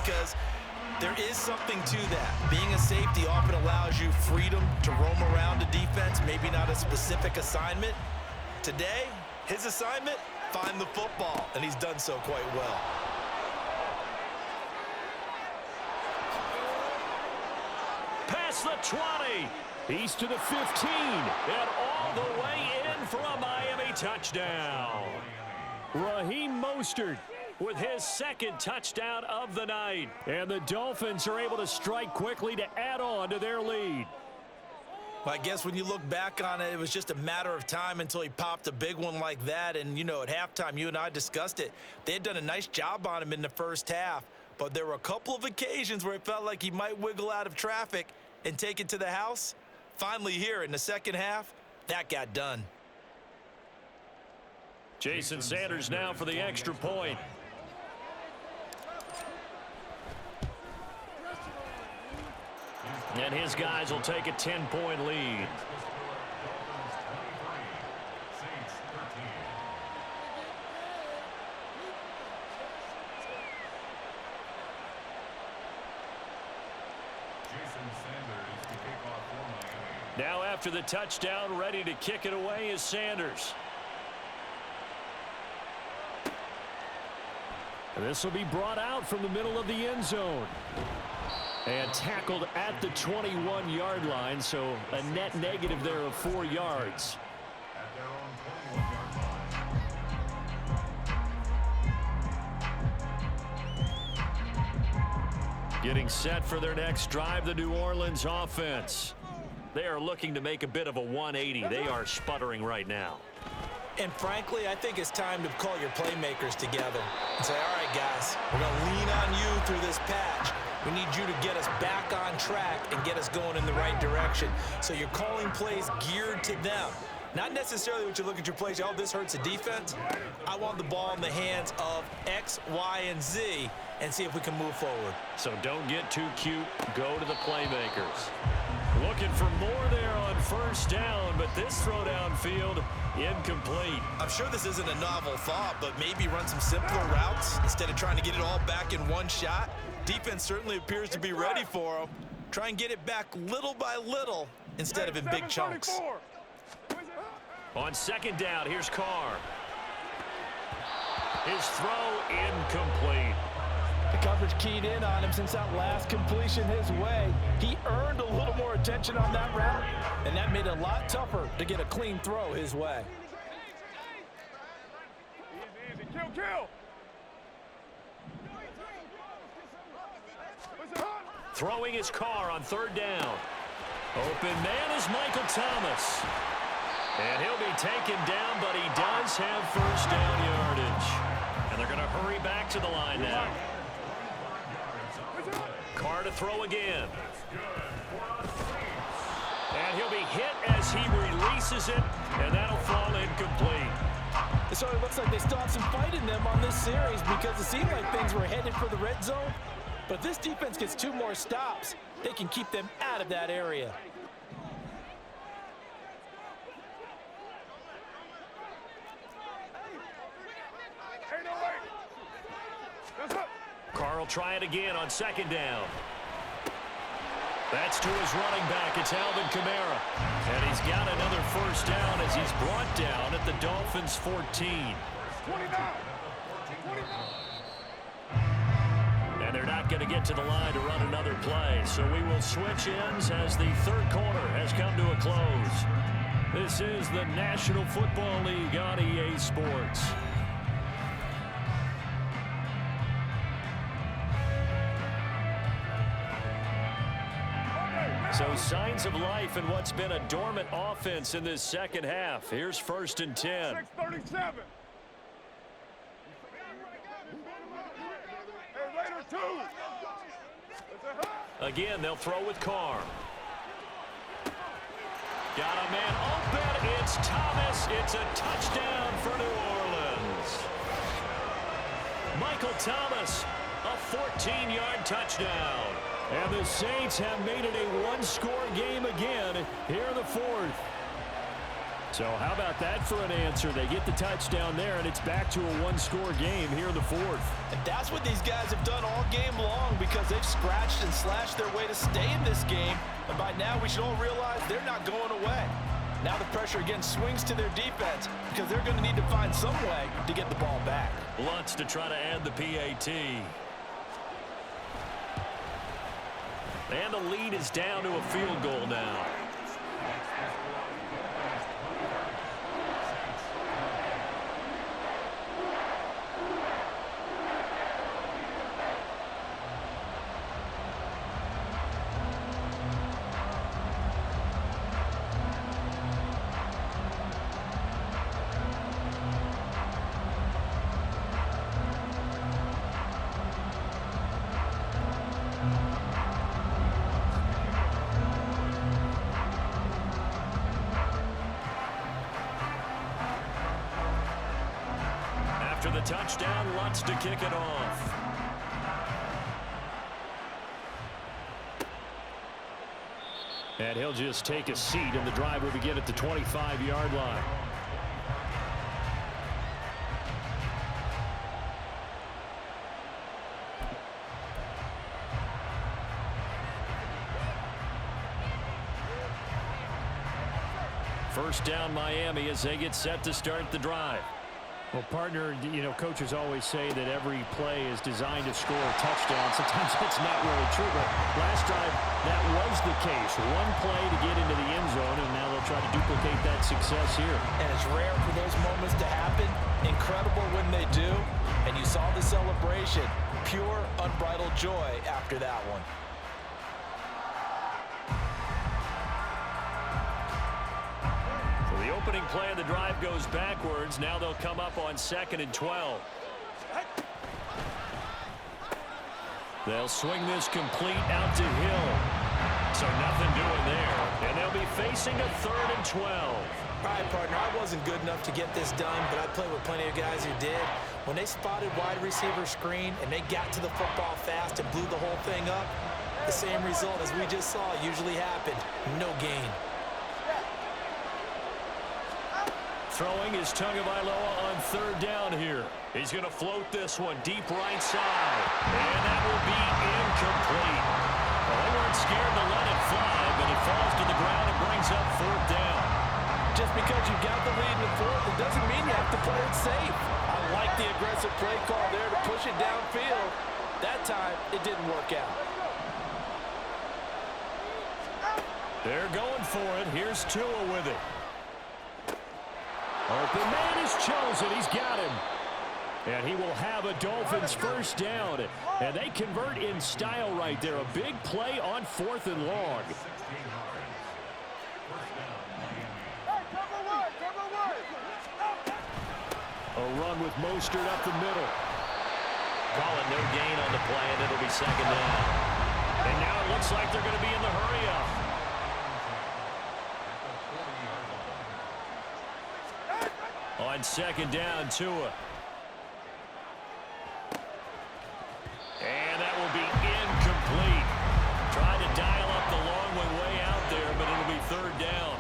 because there is something to that. Being a safety often allows you freedom to roam around the defense, maybe not a specific assignment. Today, his assignment, find the football, and he's done so quite well. Past the 20. He's to the 15. And all the way in for a Miami touchdown. Raheem Mostert with his second touchdown of the night. And the Dolphins are able to strike quickly to add on to their lead. Well, I guess when you look back on it, it was just a matter of time until he popped a big one like that. And, you know, at halftime, you and I discussed it. They had done a nice job on him in the first half. But there were a couple of occasions where it felt like he might wiggle out of traffic and take it to the house. Finally here in the second half, that got done. Jason Sanders now for the extra point. And his guys will take a 10-point lead. Now after the touchdown, ready to kick it away is Sanders. And this will be brought out from the middle of the end zone. And tackled at the 21-yard line, so a net negative there of 4 yards. Getting set for their next drive, the New Orleans offense. They are looking to make a bit of a 180. They are sputtering right now. And frankly, I think it's time to call your playmakers together and say, all right, guys, we're going to lean on you through this patch. We need you to get us back on track and get us going in the right direction. So you're calling plays geared to them. Not necessarily what you look at your plays, oh, this hurts the defense. I want the ball in the hands of X, Y, and Z and see if we can move forward. So don't get too cute. Go to the playmakers. Looking for more there on first down, but this throw downfield incomplete. I'm sure this isn't a novel thought, but maybe run some simpler routes instead of trying to get it all back in one shot. Defense certainly appears to be ready for him. Try and get it back little by little instead of in big chunks. On second down, here's Carr. His throw incomplete. The coverage keyed in on him since that last completion his way. He earned a little more attention on that route, and that made it a lot tougher to get a clean throw his way. Kill. Throwing his Carr on third down. Open man is Michael Thomas. And he'll be taken down, but he does have first down yardage. And they're going to hurry back to the line now. Carr to throw again. And he'll be hit as he releases it, and that'll fall incomplete. So it looks like they still have some fight in them on this series because it seemed like things were headed for the red zone. But if this defense gets 2 more stops, they can keep them out of that area. Carr will try it again on second down. That's to his running back. It's Alvin Kamara. And he's got another first down as he's brought down at the Dolphins' 14. And they're not going to get to the line to run another play. So we will switch ends as the third quarter has come to a close. This is the National Football League on EA Sports. So signs of life in what's been a dormant offense in this second half. Here's first and 10. 6:37. Again, they'll throw with Carr. Got a man open. It's Thomas. It's a touchdown for New Orleans. Michael Thomas, a 14-yard touchdown. And the Saints have made it a one-score game again here in the fourth. So how about that for an answer? They get the touchdown there, and it's back to a one-score game here in the fourth. And that's what these guys have done all game long because they've scratched and slashed their way to stay in this game. And by now, we should all realize they're not going away. Now the pressure again swings to their defense because they're going to need to find some way to get the ball back. Lutz to try to add the PAT. And the lead is down to a field goal now. After the touchdown, Lutz to kick it off. And he'll just take a seat, and the drive will begin at the 25-yard line. First down, Miami, as they get set to start the drive. Well, partner, you know, coaches always say that every play is designed to score a touchdown. Sometimes that's not really true, but last drive, that was the case. One play to get into the end zone, and now they'll try to duplicate that success here. And it's rare for those moments to happen. Incredible when they do. And you saw the celebration. Pure, unbridled joy after that one. The opening play of the drive goes backwards. Now they'll come up on 2nd and 12. They'll swing this complete out to Hill. So nothing doing there. And they'll be facing a 3rd and 12. All right, partner, I wasn't good enough to get this done, but I played with plenty of guys who did. When they spotted wide receiver screen and they got to the football fast and blew the whole thing up, the same result as we just saw usually happened. No gain. Throwing is Tagovailoa on 3rd down here. He's going to float this one deep right side. And that will be incomplete. Well, they weren't scared to let it fly, but it falls to the ground and brings up 4th down. Just because you got the lead in the 4th, it doesn't mean you have to play it safe. I like the aggressive play call there to push it downfield. That time, it didn't work out. They're going for it. Here's Tua with it. Open man is chosen. He's got him. And he will have a Dolphins first down. And they convert in style right there. A big play on 4th and long. A run with Mostert up the middle. Call it no gain on the play, and it'll be 2nd down. And now it looks like they're going to be in the hurry-up. On 2nd down, Tua. And that will be incomplete. Trying to dial up the long one way out there, but it'll be 3rd down.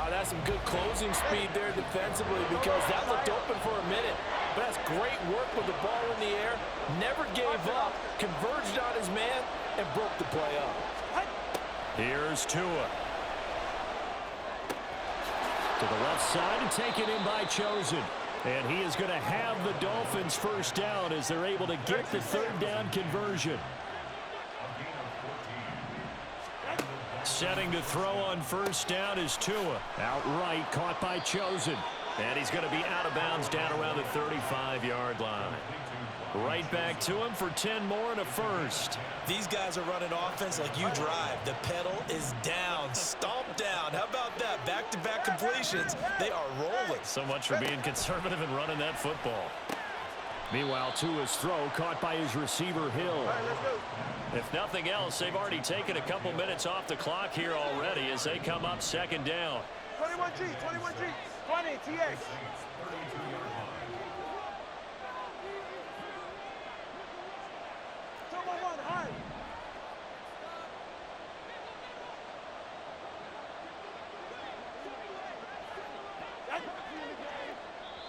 That's some good closing speed there defensively because that looked open for a minute. But that's great work with the ball in the air. Never gave up, converged on his man, and broke the play up. Here's Tua. To the left side and taken in by Chosen. And he is going to have the Dolphins first down as they're able to get the 3rd down conversion. Setting to throw on first down is Tua. Outright caught by Chosen. And he's going to be out of bounds down around the 35-yard line. Right back to him for 10 more and a first. These guys are running offense like you drive. The pedal is down, stomped down. How about that? Back-to-back completions. They are rolling. So much for being conservative and running that football. Meanwhile, Tua's throw caught by his receiver, Hill. If nothing else, they've already taken a couple minutes off the clock here already as they come up 2nd down. 21G, 21G, 20, TX. Hard.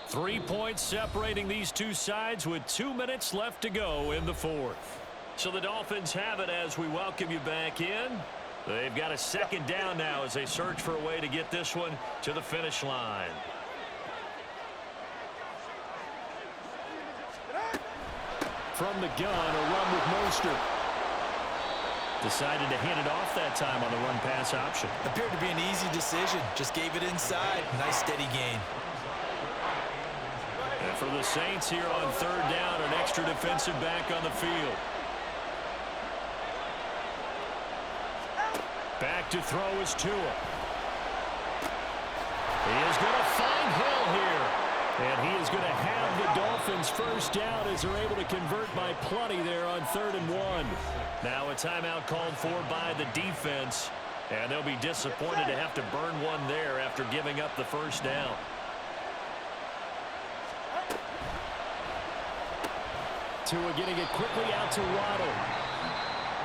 3 points separating these two sides with 2 minutes left to go in the 4th. So the Dolphins have it as we welcome you back in. They've got a second down now as they search for a way to get this one to the finish line. From the gun, a run with Mostert. Decided to hand it off that time on the run-pass option. Appeared to be an easy decision. Just gave it inside. Nice steady gain. And for the Saints here on third down, an extra defensive back on the field. Back to throw is Tua. He is going to find Hill here. And he is going to have the Dolphins first down as they're able to convert by plenty there on 3rd and 1. Now a timeout called for by the defense. And they'll be disappointed to have to burn one there after giving up the first down. Tua getting it quickly out to Waddle.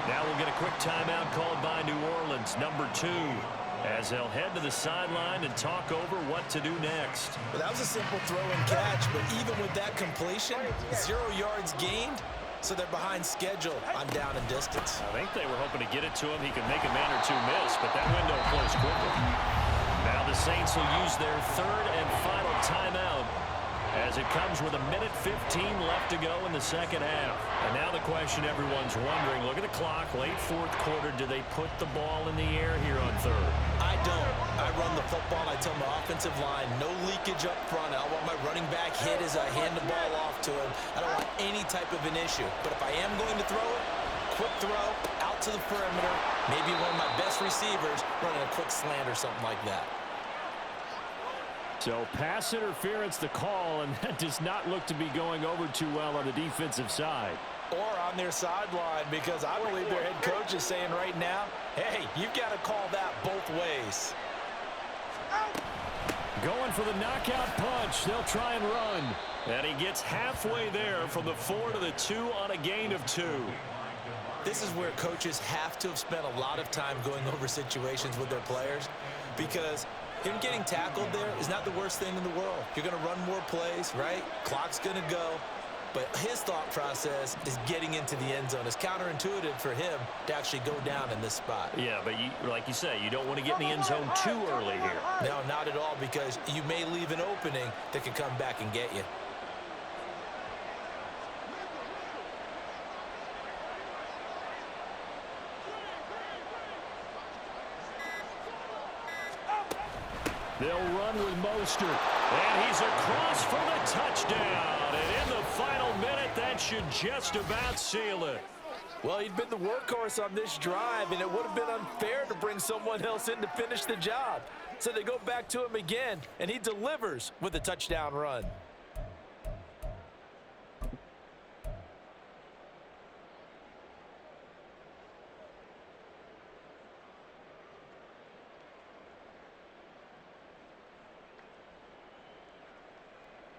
Now we'll get a quick timeout called by New Orleans, number 2, as they'll head to the sideline and talk over what to do next. Well, that was a simple throw and catch, but even with that completion, 0 yards gained, so they're behind schedule on down and distance. I think they were hoping to get it to him. He could make a man or two miss, but that window closed quickly. Now the Saints will use their 3rd and final timeout as it comes with 1:15 left to go in the second half. And now the question everyone's wondering, look at the clock, late 4th quarter, do they put the ball in the air here on 3rd? I don't. I run the football, and I tell my offensive line, no leakage up front. I don't want my running back hit as I hand the ball off to him. I don't want any type of an issue. But if I am going to throw it, quick throw, out to the perimeter, maybe one of my best receivers running a quick slant or something like that. So pass interference the call, and that does not look to be going over too well on the defensive side. Or on their sideline, because I believe their head coach is saying right now, hey, you've got to call that both ways. Going for the knockout punch. They'll try and run. And he gets halfway there from the 4 to the 2 on a gain of 2. This is where coaches have to have spent a lot of time going over situations with their players, because him getting tackled there is not the worst thing in the world. You're going to run more plays, right? Clock's going to go. But his thought process is getting into the end zone. It's counterintuitive for him to actually go down in this spot. Yeah, but like you say, you don't want to get in the end zone too early here. No, not at all, because you may leave an opening that can come back and get you. They'll run with Mostert. And he's across for the touchdown. And in the final minute, that should just about seal it. Well, he'd been the workhorse on this drive, and it would have been unfair to bring someone else in to finish the job. So they go back to him again, and he delivers with a touchdown run.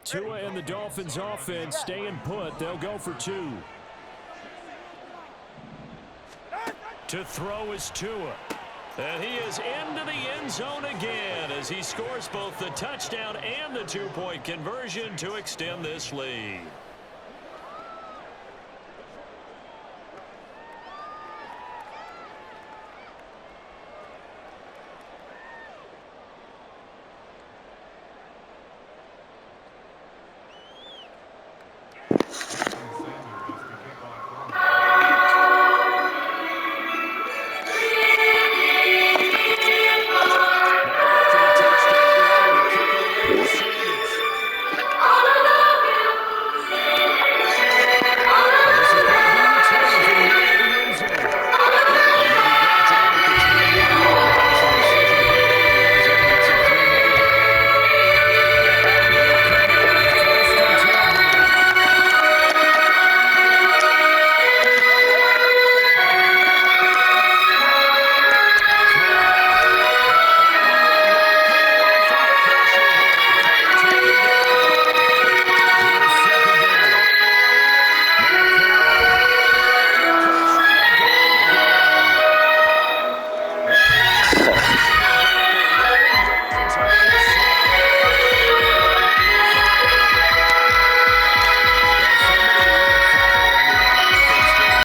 Tua and the Dolphins offense staying put. They'll go for 2. To throw is Tua. And he is into the end zone again as he scores both the touchdown and the 2-point conversion to extend this lead.